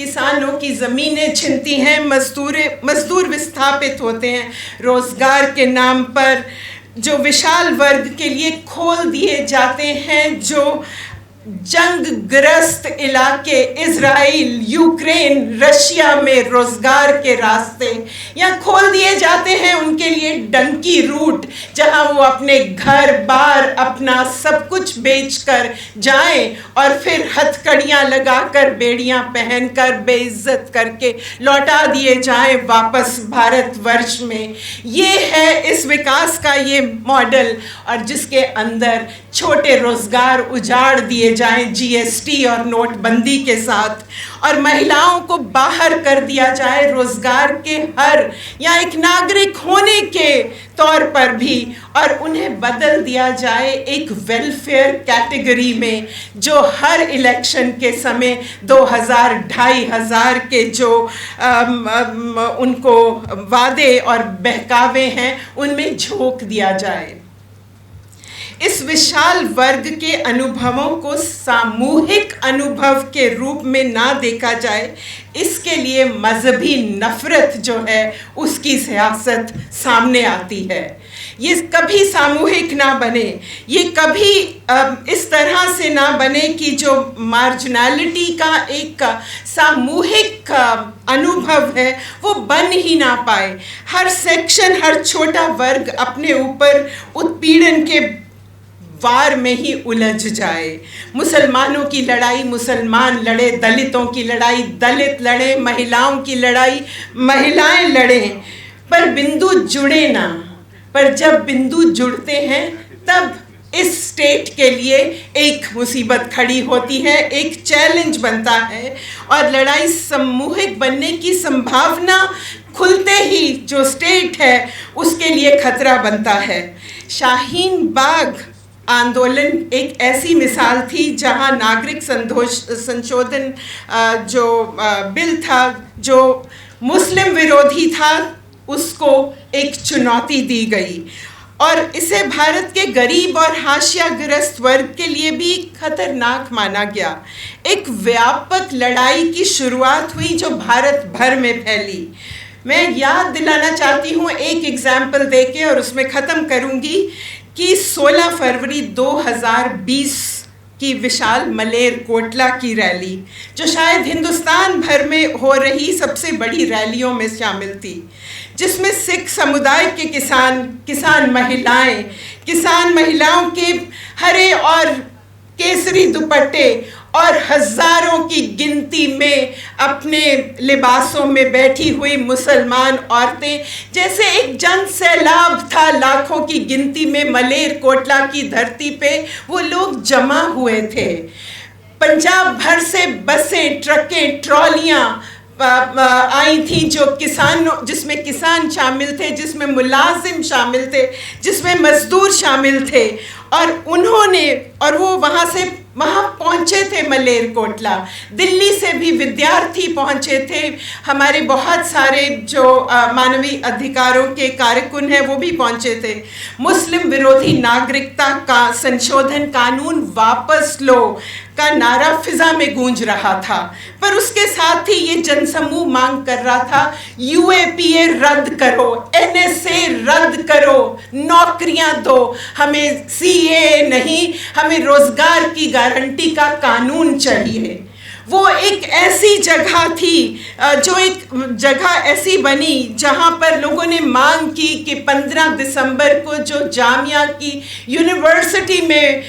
किसानों की ज़मीनें छिनती हैं, मजदूर विस्थापित होते हैं, रोज़गार के नाम पर जो विशाल वर्ग के लिए खोल दिए जाते हैं, जो जंग ग्रस्त इलाके इज़राइल, यूक्रेन, रशिया में रोज़गार के रास्ते यहाँ खोल दिए जाते हैं उनके लिए डंकी रूट, जहाँ वो अपने घर बार अपना सब कुछ बेचकर जाएं और फिर हथकड़ियाँ लगाकर, बेड़ियाँ पहनकर, बेइज्जत करके लौटा दिए जाएं वापस भारतवर्ष में। ये है इस विकास का ये मॉडल, और जिसके अंदर छोटे रोज़गार उजाड़ दिए जाएं जीएसटी और नोटबंदी के साथ, और महिलाओं को बाहर कर दिया जाए रोज़गार के हर या एक नागरिक होने के तौर पर भी, और उन्हें बदल दिया जाए एक वेलफेयर कैटेगरी में, जो हर इलेक्शन के समय 2000-2500 के जो उनको वादे और बहकावे हैं उनमें झोंक दिया जाए। इस विशाल वर्ग के अनुभवों को सामूहिक अनुभव के रूप में ना देखा जाए, इसके लिए मजहबी नफ़रत जो है उसकी सियासत सामने आती है। ये कभी सामूहिक ना बने, ये कभी इस तरह से ना बने कि जो मार्जिनलिटी का एक सामूहिक अनुभव है वो बन ही ना पाए। हर सेक्शन, हर छोटा वर्ग अपने ऊपर उत्पीड़न के वार में ही उलझ जाए। मुसलमानों की लड़ाई मुसलमान लड़े, दलितों की लड़ाई दलित लड़े, महिलाओं की लड़ाई महिलाएं लड़ें, पर बिंदु जुड़े ना। पर जब बिंदु जुड़ते हैं तब इस स्टेट के लिए एक मुसीबत खड़ी होती है, एक चैलेंज बनता है, और लड़ाई सामूहिक बनने की संभावना खुलते ही जो स्टेट है उसके लिए खतरा बनता है। शाहीन बाग आंदोलन एक ऐसी मिसाल थी जहां नागरिक संशोधन जो बिल था, जो मुस्लिम विरोधी था, उसको एक चुनौती दी गई, और इसे भारत के गरीब और हाशियाग्रस्त वर्ग के लिए भी खतरनाक माना गया। एक व्यापक लड़ाई की शुरुआत हुई जो भारत भर में फैली। मैं याद दिलाना चाहती हूँ एक एग्जाम्पल देके, और उसमें ख़त्म करूँगी कि 16 फरवरी 2020 की विशाल मलेरकोटला की रैली, जो शायद हिंदुस्तान भर में हो रही सबसे बड़ी रैलियों में शामिल थी, जिसमें सिख समुदाय के किसान महिलाओं के हरे और केसरी दुपट्टे और हजारों की गिनती में अपने लिबासों में बैठी हुई मुसलमान औरतें, जैसे एक जन सैलाब था लाखों की गिनती में मलेरकोटला की धरती पे वो लोग जमा हुए थे। पंजाब भर से बसें, ट्रकें, ट्रॉलियाँ आई थी जिसमें किसान शामिल थे, जिसमें मुलाजिम शामिल थे, जिसमें मजदूर शामिल थे, और वो वहाँ पहुँचे थे मलेरकोटला। दिल्ली से भी विद्यार्थी पहुँचे थे, हमारे बहुत सारे जो मानवीय अधिकारों के कारकुन हैं वो भी पहुँचे थे। मुस्लिम विरोधी नागरिकता का संशोधन कानून वापस लो का नारा फिजा में गूंज रहा था, पर उसके साथ ही ये जनसमूह मांग कर रहा था, यूएपीए रद्द करो, एनएसए रद्द करो, नौकरियां दो, हमें सीए नहीं, हमें रोजगार की गारंटी का कानून चाहिए। वो एक ऐसी जगह थी, जो एक जगह ऐसी बनी जहाँ पर लोगों ने मांग की कि 15 दिसंबर को जो जामिया की यूनिवर्सिटी में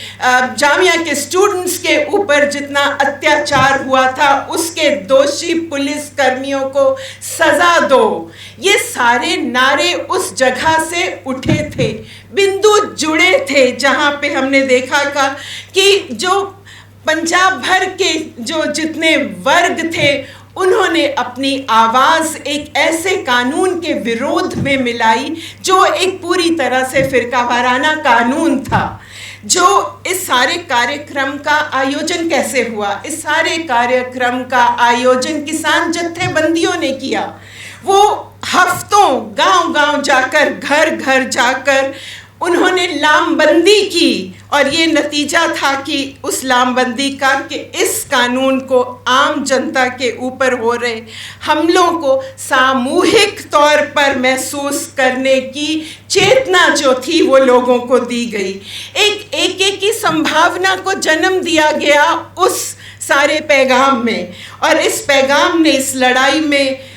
जामिया के स्टूडेंट्स के ऊपर जितना अत्याचार हुआ था उसके दोषी पुलिस कर्मियों को सजा दो। ये सारे नारे उस जगह से उठे थे, बिंदु जुड़े थे, जहाँ पे हमने देखा था कि जो पंजाब भर के जो जितने वर्ग थे उन्होंने अपनी आवाज़ एक ऐसे कानून के विरोध में मिलाई जो एक पूरी तरह से फिरकावाराना कानून था। जो इस सारे कार्यक्रम का आयोजन कैसे हुआ? इस सारे कार्यक्रम का आयोजन किसान जत्थेबंदियों ने किया। वो हफ्तों गांव-गांव जाकर, घर-घर जाकर उन्होंने लामबंदी की और ये नतीजा था कि उस लामबंदी का कि इस कानून को आम जनता के ऊपर हो रहे हमलों को सामूहिक तौर पर महसूस करने की चेतना जो थी वो लोगों को दी गई। एक की संभावना को जन्म दिया गया उस सारे पैगाम में, और इस पैगाम ने इस लड़ाई में,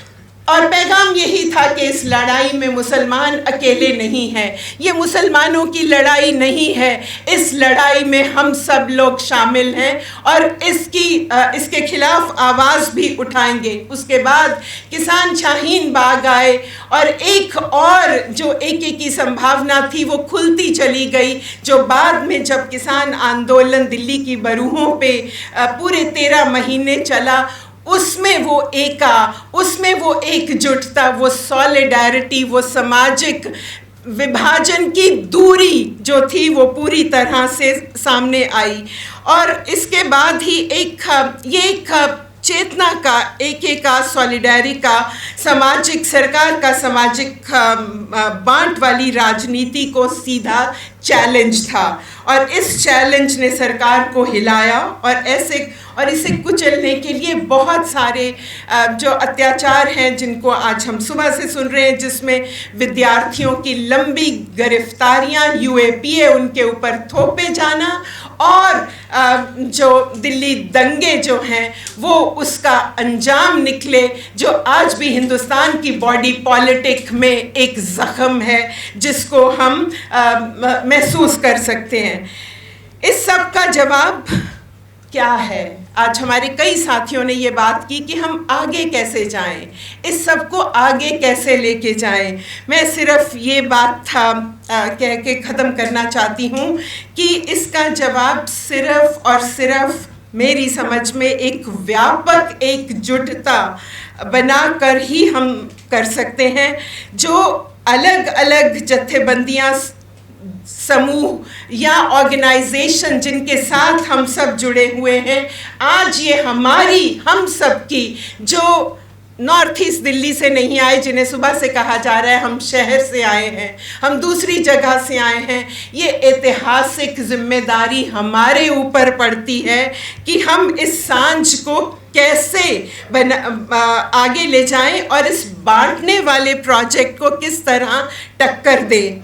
और पैगाम यही था कि इस लड़ाई में मुसलमान अकेले नहीं हैं, ये मुसलमानों की लड़ाई नहीं है, इस लड़ाई में हम सब लोग शामिल हैं और इसके खिलाफ आवाज़ भी उठाएंगे। उसके बाद किसान शाहीन बाग आए और एक और जो एक की संभावना थी वो खुलती चली गई, जो बाद में जब किसान आंदोलन दिल्ली की बरूहों पे पूरे 13 महीने चला, उसमें वो एकजुटता, वो सॉलिडारिटी, वो सामाजिक विभाजन की दूरी जो थी वो पूरी तरह से सामने आई। और इसके बाद ही एक चेतना का, का सॉलिडारिटी का, सामाजिक सरकार का सामाजिक बांट वाली राजनीति को सीधा चैलेंज था, और इस चैलेंज ने सरकार को हिलाया और इसे कुचलने के लिए बहुत सारे जो अत्याचार हैं जिनको आज हम सुबह से सुन रहे हैं, जिसमें विद्यार्थियों की लंबी गिरफ्तारियां, यूएपीए उनके ऊपर थोपे जाना, और जो दिल्ली दंगे जो हैं वो उसका अंजाम निकले, जो आज भी हिंदुस्तान की बॉडी पॉलिटिक में एक ज़ख्म है जिसको हम महसूस कर सकते हैं। इस सब का जवाब क्या है? आज हमारे कई साथियों ने ये बात की कि हम आगे कैसे जाएं, इस सब को आगे कैसे लेके जाएं। मैं सिर्फ ये बात कह के ख़त्म करना चाहती हूँ कि इसका जवाब सिर्फ और सिर्फ मेरी समझ में एक व्यापक एकजुटता बनाकर ही हम कर सकते हैं। जो अलग अलग जत्थेबंदियाँ, समूह या ऑर्गेनाइजेशन जिनके साथ हम सब जुड़े हुए हैं, आज ये हम सब की, जो नॉर्थ ईस्ट दिल्ली से नहीं आए, जिन्हें सुबह से कहा जा रहा है हम शहर से आए हैं, हम दूसरी जगह से आए हैं, ये ऐतिहासिक जिम्मेदारी हमारे ऊपर पड़ती है कि हम इस सांझ को कैसे आगे ले जाएं और इस बांटने वाले प्रोजेक्ट को किस तरह टक्कर दें।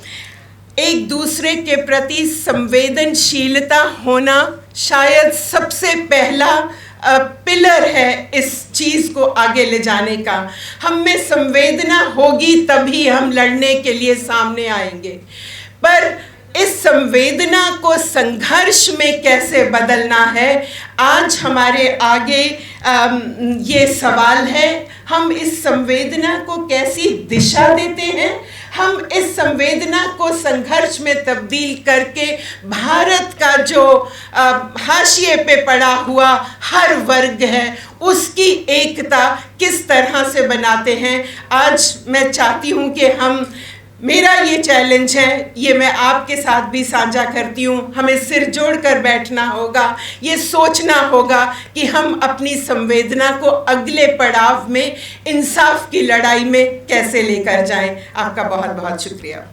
एक दूसरे के प्रति संवेदनशीलता होना शायद सबसे पहला पिलर है इस चीज़ को आगे ले जाने का। हम में संवेदना होगी तभी हम लड़ने के लिए सामने आएंगे, पर इस संवेदना को संघर्ष में कैसे बदलना है, आज हमारे आगे ये सवाल है। हम इस संवेदना को कैसी दिशा देते हैं, हम इस संवेदना को संघर्ष में तब्दील करके भारत का जो हाशिए पे पड़ा हुआ हर वर्ग है उसकी एकता किस तरह से बनाते हैं। आज मैं चाहती हूँ कि मेरा ये चैलेंज है, ये मैं आपके साथ भी साझा करती हूँ। हमें सिर जोड़कर बैठना होगा, ये सोचना होगा कि हम अपनी संवेदना को अगले पड़ाव में इंसाफ की लड़ाई में कैसे लेकर जाएं। आपका बहुत बहुत शुक्रिया।